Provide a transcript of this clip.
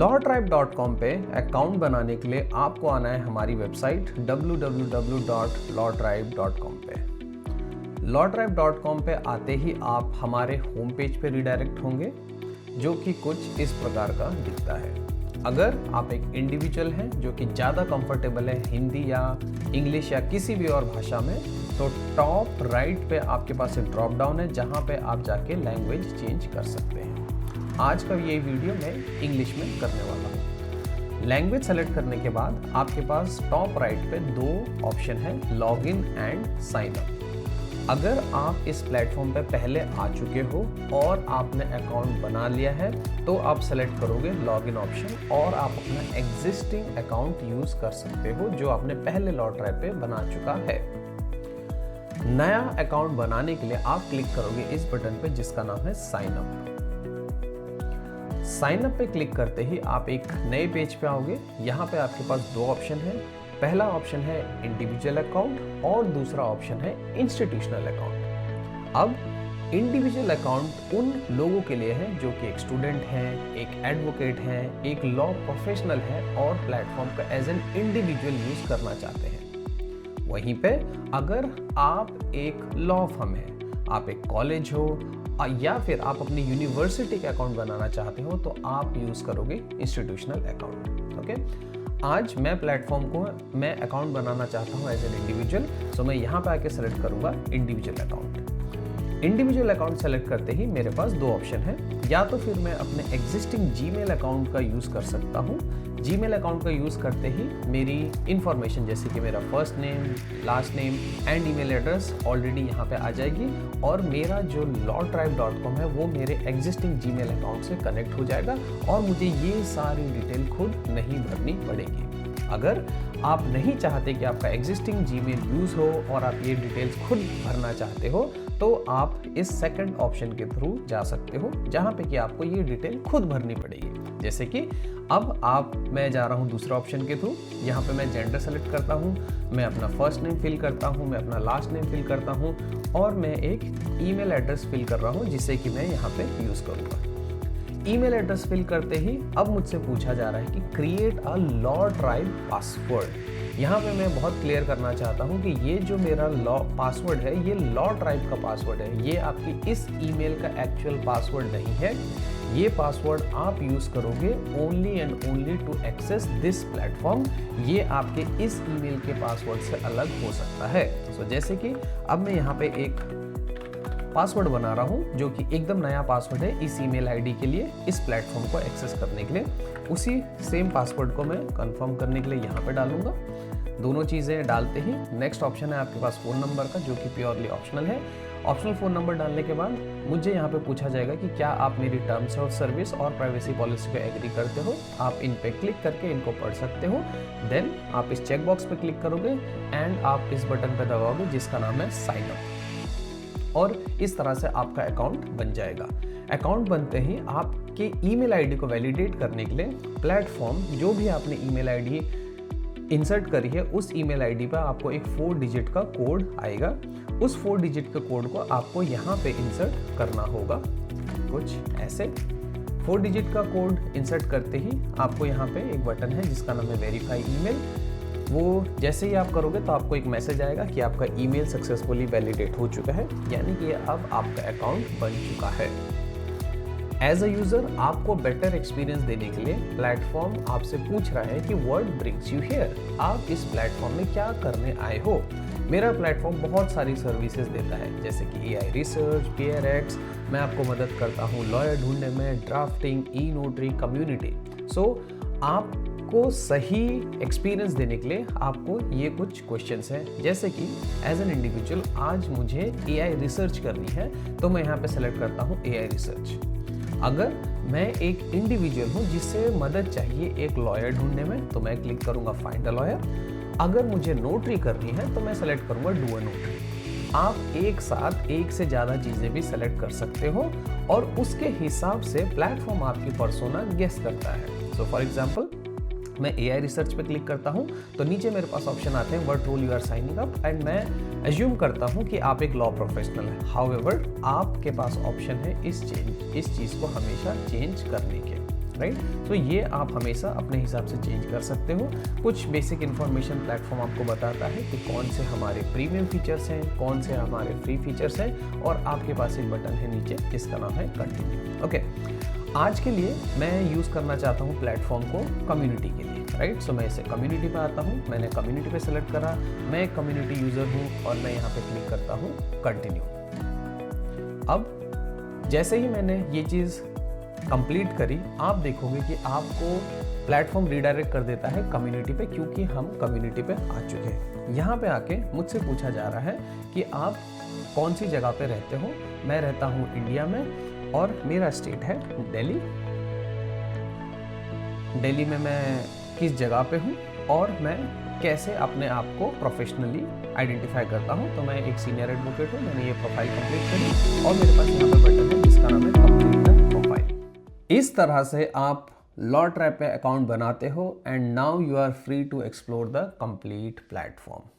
lawtribe.com पे account बनाने के लिए आपको आना है हमारी वेबसाइट www.lawtribe.com पे। lawtribe.com पे आते ही आप हमारे होम पेज पे रिडायरेक्ट होंगे, जो कि कुछ इस प्रकार का दिखता है। अगर आप एक इंडिविजुअल हैं जो कि ज़्यादा कंफर्टेबल है हिंदी या इंग्लिश या किसी भी और भाषा में, तो टॉप राइट पे आपके पास एक ड्रॉप डाउन है जहाँ पे आप जाके लैंग्वेज चेंज कर सकते हैं। आज का ये वीडियो मैं इंग्लिश में करने वाला हूँ। लैंग्वेज सेलेक्ट करने के बाद आपके पास टॉप राइट पे दो ऑप्शन है, लॉगिन एंड साइन अप। अगर आप इस प्लेटफॉर्म पे पहले आ चुके हो और आपने अकाउंट बना लिया है तो आप सेलेक्ट करोगे लॉगिन ऑप्शन और आप अपना एग्जिस्टिंग अकाउंट यूज कर सकते हो जो आपने पहले लॉट्राइब पे बना चुका है। नया अकाउंट बनाने के लिए आप क्लिक करोगे इस बटन पे जिसका नाम है साइन अप। साइन अप पे क्लिक करते ही आप एक नए पेज पे आओगे। यहाँ पे आपके पास दो ऑप्शन है। पहला ऑप्शन है इंडिविजुअल अकाउंट और दूसरा ऑप्शन है इंस्टीट्यूशनल अकाउंट। अब इंडिविजुअल अकाउंट उन लोगों के लिए है जो कि एक स्टूडेंट है, एक एडवोकेट है, एक लॉ प्रोफेशनल है और प्लेटफॉर्म का एज एन इंडिविजुअल यूज करना चाहते हैं। वहीं पे अगर आप एक लॉ फर्म है, आप एक कॉलेज हो या फिर आप अपनी यूनिवर्सिटी का अकाउंट बनाना चाहते हो तो आप यूज करोगे इंस्टीट्यूशनल अकाउंट। ओके, आज मैं प्लेटफॉर्म को मैं अकाउंट बनाना चाहता हूँ एज एन इंडिविजुअल, सो मैं यहाँ पे आके सेलेक्ट करूँगा individual account. Individual account select करते ही मेरे पास दो ऑप्शन है, या तो फिर मैं अपने एग्जिस्टिंग जीमेल अकाउंट का यूज़ कर सकता हूँ। जीमेल अकाउंट का यूज़ करते ही मेरी इन्फॉर्मेशन जैसे कि मेरा first name, last name and email address already यहाँ पे आ जाएगी और मेरा जो lawtribe.com है वो मेरे एग्जिस्टिंग जीमेल अकाउंट से कनेक्ट हो जाएगा और मुझे ये सारी डिटेल खुद नहीं भरनी पड़ेगी। अगर आप नहीं चाहते कि आपका एग्जिस्टिंग जीमेल यूज़ हो और आप ये डिटेल्स खुद भरना चाहते हो तो आप इस सेकंड ऑप्शन के थ्रू जा सकते हो जहाँ पे कि आपको ये डिटेल खुद भरनी पड़ेगी। जैसे कि अब मैं जा रहा हूँ दूसरा ऑप्शन के थ्रू। यहाँ पे मैं जेंडर सेलेक्ट करता हूँ, मैं अपना फर्स्ट नेम फिल करता हूँ, मैं अपना लास्ट नेम फिल करता हूँ और मैं एक ईमेल एड्रेस फिल कर रहा हूँ जिसे कि मैं यहाँ पे यूज़ करूँगा। ईमेल एड्रेस फिल करते ही अब मुझसे पूछा जा रहा है कि क्रिएट अ lawtribe पासवर्ड। यहाँ पे मैं बहुत क्लियर करना चाहता हूँ कि ये जो मेरा पासवर्ड है ये lawtribe का पासवर्ड है, ये आपकी इस ईमेल का एक्चुअल पासवर्ड नहीं है। ये पासवर्ड आप यूज करोगे only and only to access this platform. ये आपके इस ईमेल के पासवर्ड से अलग हो सकता है। सो जैसे कि अब मैं यहाँ पे एक पासवर्ड बना रहा हूँ जो कि एकदम नया पासवर्ड है इस ईमेल आईडी के लिए, इस प्लेटफॉर्म को एक्सेस करने के लिए। उसी सेम पासवर्ड को मैं कंफर्म करने के लिए यहाँ पे डालूंगा। दोनों चीज़ें डालते ही नेक्स्ट ऑप्शन है आपके पास फ़ोन नंबर का, जो कि प्योरली ऑप्शनल है। ऑप्शनल फ़ोन नंबर डालने के बाद मुझे यहाँ पे पूछा जाएगा कि क्या आप मेरी टर्म्स ऑफ सर्विस और प्राइवेसी पॉलिसी पे एग्री करते हो। आप इन पे क्लिक करके इनको पढ़ सकते हो। देन आप इस चेक बॉक्स पे क्लिक करोगे एंड आप इस बटन पे दबाओगे जिसका नाम है साइन अप और इस तरह से आपका अकाउंट बन जाएगा। अकाउंट बनते ही आपके ईमेल आईडी को वैलिडेट करने के लिए प्लेटफॉर्म जो भी आपने ईमेल आईडी इंसर्ट करी है उस ईमेल आईडी पर आपको एक 4 डिजिट का कोड आएगा। उस 4 डिजिट के कोड को आपको यहाँ पे इंसर्ट करना होगा कुछ ऐसे। 4 डिजिट का कोड इंसर्ट करते ही आपको यहाँ पे एक बटन है जिसका नाम है वेरीफाई ईमेल। वो जैसे ही आप करोगे तो आपको एक मैसेज आएगा कि आपका ईमेल सक्सेसफुली वैलिडेट हो चुका है, यानी कि अब आपका अकाउंट बन चुका है। एज अ यूजर आपको बेटर एक्सपीरियंस देने के लिए प्लेटफॉर्म आपसे पूछ रहा है कि व्हाट ब्रिंग्स यू हियर, आप इस प्लेटफॉर्म में क्या करने आए हो। मेरा प्लेटफॉर्म बहुत सारी सर्विसेज देता है जैसे कि AI रिसर्च, PRX, मैं आपको मदद करता हूँ लॉयर ढूंढने में, ड्राफ्टिंग, ई नोटरी, कम्युनिटी। सो आपको सही एक्सपीरियंस देने के लिए आपको ये कुछ क्वेश्चंस हैं, जैसे कि एज एन इंडिविजुअल आज मुझे AI रिसर्च करनी है तो मैं यहाँ पे सेलेक्ट करता हूँ AI रिसर्च। अगर मैं एक इंडिविजुअल हूँ जिससे मदद चाहिए एक लॉयर ढूंढने में तो मैं क्लिक करूँगा फाइंड अ लॉयर। अगर मुझे नोटरी करनी है तो मैं सेलेक्ट करूँगा डू अ नोटरी। आप एक साथ एक से ज़्यादा चीज़ें भी सेलेक्ट कर सकते हो और उसके हिसाब से प्लेटफॉर्म आपकी पर्सोना गेस करता है। सो फॉर एग्जाम्पल मैं AI रिसर्च पे क्लिक करता हूँ तो नीचे मेरे पास ऑप्शन आते हैं what role you are signing up and मैं एज्यूम करता हूँ कि आप एक लॉ प्रोफेशनल हैं। हाउएवर आपके पास ऑप्शन है इस चीज़ को हमेशा चेंज करने के। राइट। तो ये आप हमेशा अपने हिसाब से चेंज कर सकते हो। कुछ बेसिक इन्फॉर्मेशन प्लेटफॉर्म आपको बताता है कि कौन से हमारे प्रीमियम फीचर्स हैं, कौन से हमारे फ्री फीचर्स हैं, और आपके पास एक बटन है नीचे जिसका नाम है कंटिन्यू। ओके, आज के लिए मैं यूज़ करना चाहता हूँ प्लेटफॉर्म को कम्युनिटी के लिए, राइट। सो मैं इसे कम्युनिटी पे आता हूँ, मैंने कम्युनिटी पे सेलेक्ट करा, मैं एक कम्युनिटी यूज़र हूँ और मैं यहाँ पे क्लिक करता हूँ कंटिन्यू। अब जैसे ही मैंने ये चीज़ कंप्लीट करी, आप देखोगे कि आपको प्लेटफॉर्म रीडायरेक्ट कर देता है कम्युनिटी पे, क्योंकि हम कम्युनिटी पे आ चुके हैं। यहाँ पे आके मुझसे पूछा जा रहा है कि आप कौन सी जगह पे रहते हो। मैं रहता हूँ इंडिया में और मेरा स्टेट है दिल्ली। दिल्ली में मैं किस जगह पे हूँ और मैं कैसे अपने आप को प्रोफेशनली आइडेंटिफाई करता हूँ। तो मैं एक सीनियर एडवोकेट हूँ, मैंने ये प्रोफाइल कंप्लीट करी और मेरे पास यहाँ पे बटन है जिसका नाम है कंप्लीट द प्रोफाइल। इस तरह से आप लॉ ट्रैप पे अकाउंट बनाते हो and now you are free to explore the complete platform.